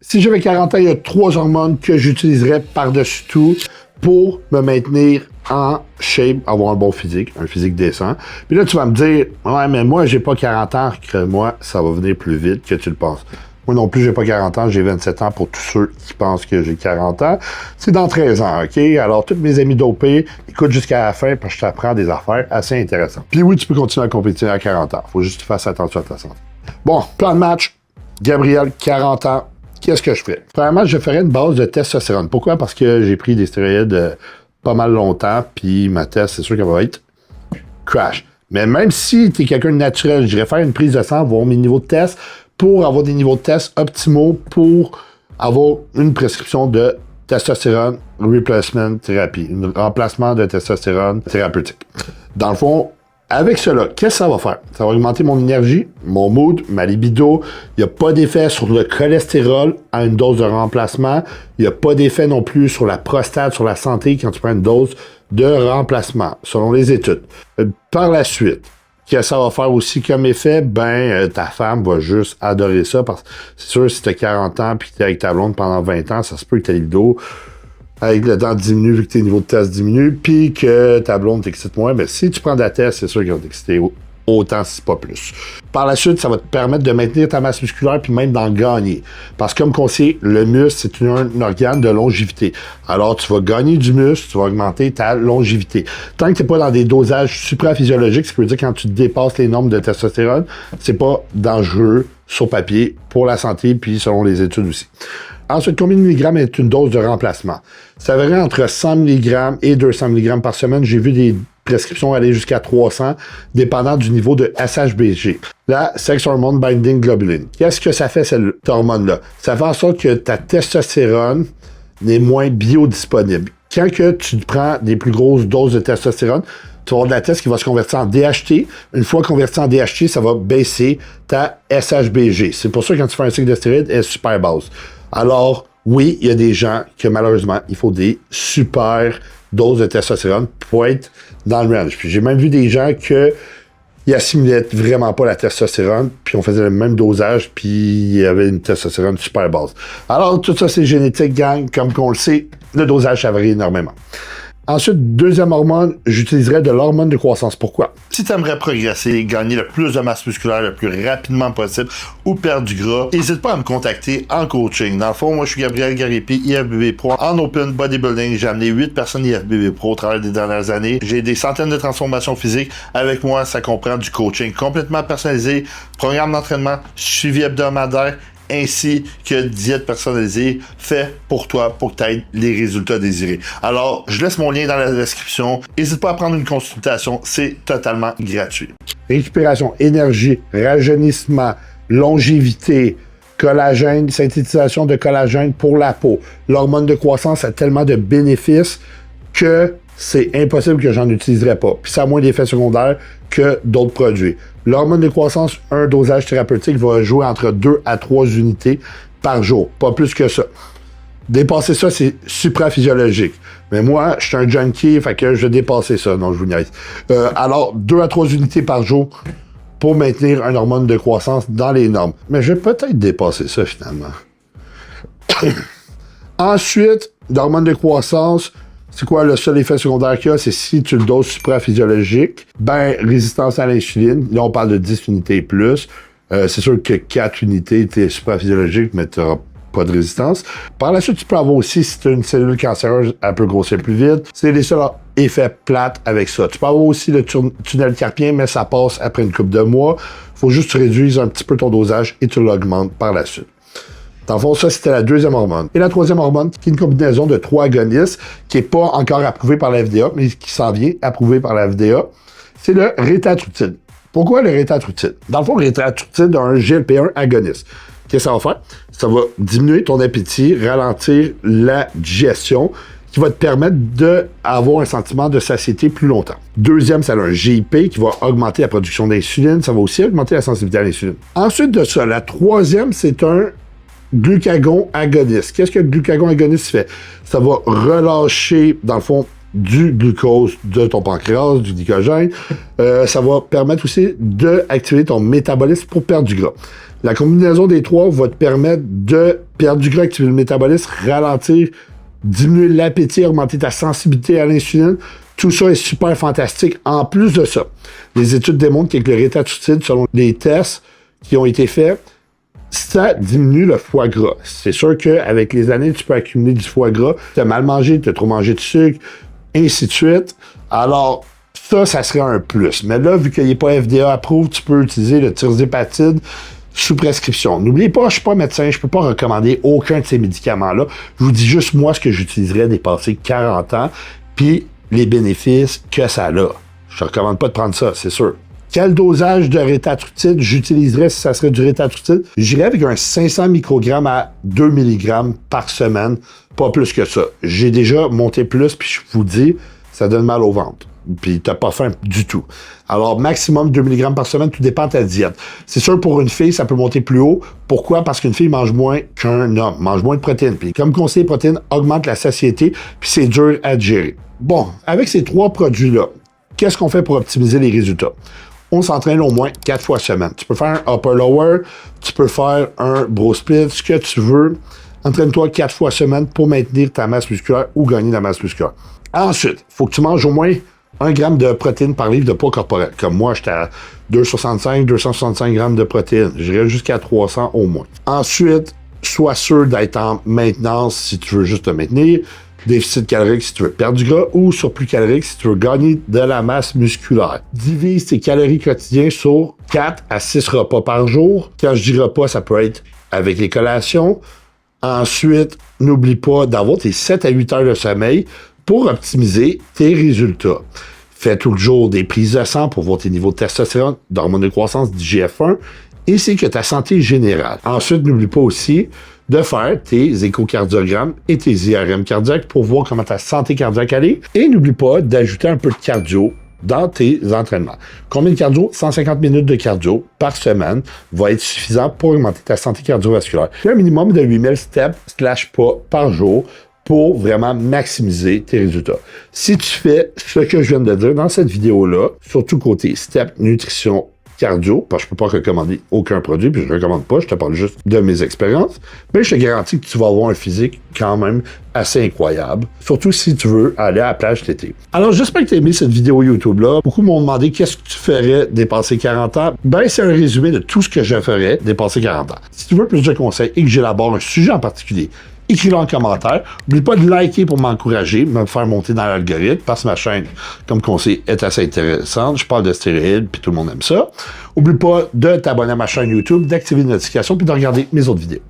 Si j'avais 40 ans, il y a 3 hormones que j'utiliserais par-dessus tout pour me maintenir en shape, avoir un bon physique, un physique décent. Puis là, tu vas me dire, ouais, mais moi, j'ai pas 40 ans, que moi, ça va venir plus vite que tu le penses. Moi non plus, j'ai pas 40 ans, j'ai 27 ans pour tous ceux qui pensent que j'ai 40 ans. C'est dans 13 ans, OK? Alors, tous mes amis dopés, écoute jusqu'à la fin parce que je t'apprends des affaires assez intéressantes. Puis oui, tu peux continuer à compétir à 40 ans. Faut juste que tu fasses attention à ta santé. Bon, plan de match. Gabriel, 40 ans. Qu'est-ce que je fais? Premièrement, je ferais une base de testostérone. Pourquoi? Parce que j'ai pris des stéroïdes pas mal longtemps, puis ma test, c'est sûr qu'elle va être crash. Mais même si tu es quelqu'un de naturel, j'irais faire une prise de sang, voir mes niveaux de test, pour avoir des niveaux de test optimaux pour avoir une prescription de testostérone replacement thérapie, un remplacement de testostérone thérapeutique. Dans le fond, avec cela, qu'est-ce que ça va faire? Ça va augmenter mon énergie, mon mood, ma libido. Il n'y a pas d'effet sur le cholestérol à une dose de remplacement. Il n'y a pas d'effet non plus sur la prostate, sur la santé quand tu prends une dose de remplacement, selon les études. Par la suite, que ça va faire aussi comme effet, ta femme va juste adorer ça parce que c'est sûr, si tu as 40 ans puis que tu es avec ta blonde pendant 20 ans, ça se peut que ta libido avec le temps diminue vu que tes niveaux de test diminuent puis que ta blonde t'excite moins. Mais si tu prends de la test, c'est sûr qu'elle va t'exciter autant, si pas plus. Par la suite, ça va te permettre de maintenir ta masse musculaire puis même d'en gagner. Parce que comme qu'on sait, le muscle, c'est un organe de longévité. Alors, tu vas gagner du muscle, tu vas augmenter ta longévité. Tant que tu n'es pas dans des dosages supraphysiologiques, ce qui veut dire quand tu dépasses les normes de testostérone, c'est pas dangereux sur papier pour la santé puis selon les études aussi. Ensuite, combien de milligrammes est une dose de remplacement? Ça varie entre 100 mg et 200 mg par semaine. J'ai vu des prescriptions aller jusqu'à 300, dépendant du niveau de SHBG. La Sex Hormone Binding Globulin. Qu'est-ce que ça fait, cette hormone-là? Ça fait en sorte que ta testostérone n'est moins biodisponible. Quand que tu prends des plus grosses doses de testostérone, tu vas avoir de la test qui va se convertir en DHT. Une fois converti en DHT, ça va baisser ta SHBG. C'est pour ça que quand tu fais un cycle de stéroïdes, elle est super basse. Alors, oui, il y a des gens que malheureusement, il faut des super doses de testostérone pour être dans le range. Puis j'ai même vu des gens qui assimilaient vraiment pas la testostérone, puis on faisait le même dosage, puis il y avait une testostérone super basse. Alors, tout ça, c'est génétique, gang. Comme qu'on le sait, le dosage, ça varie énormément. Ensuite, deuxième hormone, j'utiliserais de l'hormone de croissance. Pourquoi? Si tu aimerais progresser, gagner le plus de masse musculaire le plus rapidement possible ou perdre du gras, n'hésite pas à me contacter en coaching. Dans le fond, moi, je suis Gabriel Garipi, IFBB Pro. En Open Bodybuilding, j'ai amené 8 personnes IFBB Pro au travers des dernières années. J'ai des centaines de transformations physiques. Avec moi, ça comprend du coaching complètement personnalisé, programme d'entraînement, suivi hebdomadaire, ainsi que diète personnalisée fait pour toi pour que tu aies les résultats désirés. Alors, je laisse mon lien dans la description. N'hésite pas à prendre une consultation, c'est totalement gratuit. Récupération, énergie, rajeunissement, longévité, collagène, synthétisation de collagène pour la peau. L'hormone de croissance a tellement de bénéfices que c'est impossible que j'en utiliserais pas. Puis ça a moins d'effets secondaires que d'autres produits. L'hormone de croissance, un dosage thérapeutique va jouer entre 2 à 3 unités par jour. Pas plus que ça. Dépasser ça, c'est supraphysiologique. Mais moi, je suis un junkie, fait que je vais dépasser ça. Non, je vous niaise. Alors, 2 à 3 unités par jour pour maintenir un hormone de croissance dans les normes. Mais je vais peut-être dépasser ça, finalement. Ensuite, l'hormone de croissance, c'est quoi le seul effet secondaire qu'il y a? C'est si tu le doses supraphysiologique, résistance à l'insuline. Là, on parle de 10 unités et plus. C'est sûr que 4 unités, tu es supraphysiologique, mais tu n'auras pas de résistance. Par la suite, tu peux avoir aussi, si tu as une cellule cancéreuse, elle peut grossir plus vite. C'est les seuls effets plates avec ça. Tu peux avoir aussi le tunnel carpien, mais ça passe après une couple de mois. Il faut juste que tu réduises un petit peu ton dosage et tu l'augmentes par la suite. Dans le fond, ça, c'était la deuxième hormone. Et la troisième hormone, qui est une combinaison de 3 agonistes, qui n'est pas encore approuvée par la FDA, mais qui s'en vient approuvée par la FDA, c'est le rétatrutide. Pourquoi le rétatrutide? Dans le fond, le rétatrutide a un GLP-1 agoniste. Qu'est-ce que ça va faire? Ça va diminuer ton appétit, ralentir la digestion, qui va te permettre d'avoir un sentiment de satiété plus longtemps. Deuxième, ça a un GIP qui va augmenter la production d'insuline. Ça va aussi augmenter la sensibilité à l'insuline. Ensuite de ça, la troisième, c'est un glucagon agoniste. Qu'est-ce que le glucagon agoniste fait? Ça va relâcher, dans le fond, du glucose de ton pancréas, du glycogène. Ça va permettre aussi d'activer ton métabolisme pour perdre du gras. La combinaison des trois va te permettre de perdre du gras, activer le métabolisme, ralentir, diminuer l'appétit, augmenter ta sensibilité à l'insuline. Tout ça est super fantastique. En plus de ça, les études démontrent qu'avec le rétatucide, selon les tests qui ont été faits, ça diminue le foie gras. C'est sûr qu'avec les années, tu peux accumuler du foie gras. Tu as mal mangé, tu as trop mangé de sucre, ainsi de suite. Alors, ça serait un plus. Mais là, vu qu'il n'est pas FDA approuvé, tu peux utiliser le tirzépatide sous prescription. N'oubliez pas, je ne suis pas médecin, je ne peux pas recommander aucun de ces médicaments-là. Je vous dis juste, moi, ce que j'utiliserais dépassé 40 ans, puis les bénéfices que ça a. Je ne recommande pas de prendre ça, c'est sûr. Quel dosage de rétatucide j'utiliserais si ça serait du rétatucide? J'irais avec un 500 microgrammes à 2 mg par semaine, pas plus que ça. J'ai déjà monté plus, puis je vous dis, ça donne mal au ventre. Puis t'as pas faim du tout. Alors, maximum 2 mg par semaine, tout dépend de ta diète. C'est sûr, pour une fille, ça peut monter plus haut. Pourquoi? Parce qu'une fille mange moins qu'un homme, mange moins de protéines. Puis comme conseiller, protéines augmente la satiété, puis c'est dur à digérer. Bon, avec ces trois produits-là, qu'est-ce qu'on fait pour optimiser les résultats? On s'entraîne au moins 4 fois semaine. Tu peux faire un upper-lower, tu peux faire un bro split, ce que tu veux. Entraîne-toi 4 fois semaine pour maintenir ta masse musculaire ou gagner de la masse musculaire. Ensuite, il faut que tu manges au moins 1 gramme de protéines par livre de poids corporel. Comme moi, j'étais à 265 grammes de protéines. J'irais jusqu'à 300 au moins. Ensuite, sois sûr d'être en maintenance si tu veux juste te maintenir. Déficit calorique si tu veux perdre du gras ou surplus calorique si tu veux gagner de la masse musculaire. Divise tes calories quotidiennes sur 4 à 6 repas par jour. Quand je dis repas, ça peut être avec les collations. Ensuite, n'oublie pas d'avoir tes 7 à 8 heures de sommeil pour optimiser tes résultats. Fais tout le jour des prises de sang pour voir tes niveaux de testostérone, d'hormones de croissance, d'IGF-1, ainsi que ta santé générale. Ensuite, n'oublie pas aussi de faire tes échocardiogrammes et tes IRM cardiaques pour voir comment ta santé cardiaque allait. Et n'oublie pas d'ajouter un peu de cardio dans tes entraînements. Combien de cardio? 150 minutes de cardio par semaine va être suffisant pour augmenter ta santé cardiovasculaire. Puis un minimum de 8000 steps/pas par jour pour vraiment maximiser tes résultats. Si tu fais ce que je viens de dire dans cette vidéo-là, surtout côté step, nutrition, cardio, parce que je ne peux pas recommander aucun produit, puis je ne recommande pas, je te parle juste de mes expériences, mais je te garantis que tu vas avoir un physique quand même assez incroyable, surtout si tu veux aller à la plage cet été. Alors, j'espère que tu as aimé cette vidéo YouTube-là. Beaucoup m'ont demandé qu'est-ce que tu ferais dépasser 40 ans. Ben, c'est un résumé de tout ce que je ferais dépasser 40 ans. Si tu veux plus de conseils et que j'élabore un sujet en particulier, écris-le en commentaire. N'oublie pas de liker pour m'encourager, me faire monter dans l'algorithme, parce que ma chaîne, comme conseil, est assez intéressante. Je parle de stéroïdes, puis tout le monde aime ça. N'oublie pas de t'abonner à ma chaîne YouTube, d'activer les notifications, puis de regarder mes autres vidéos.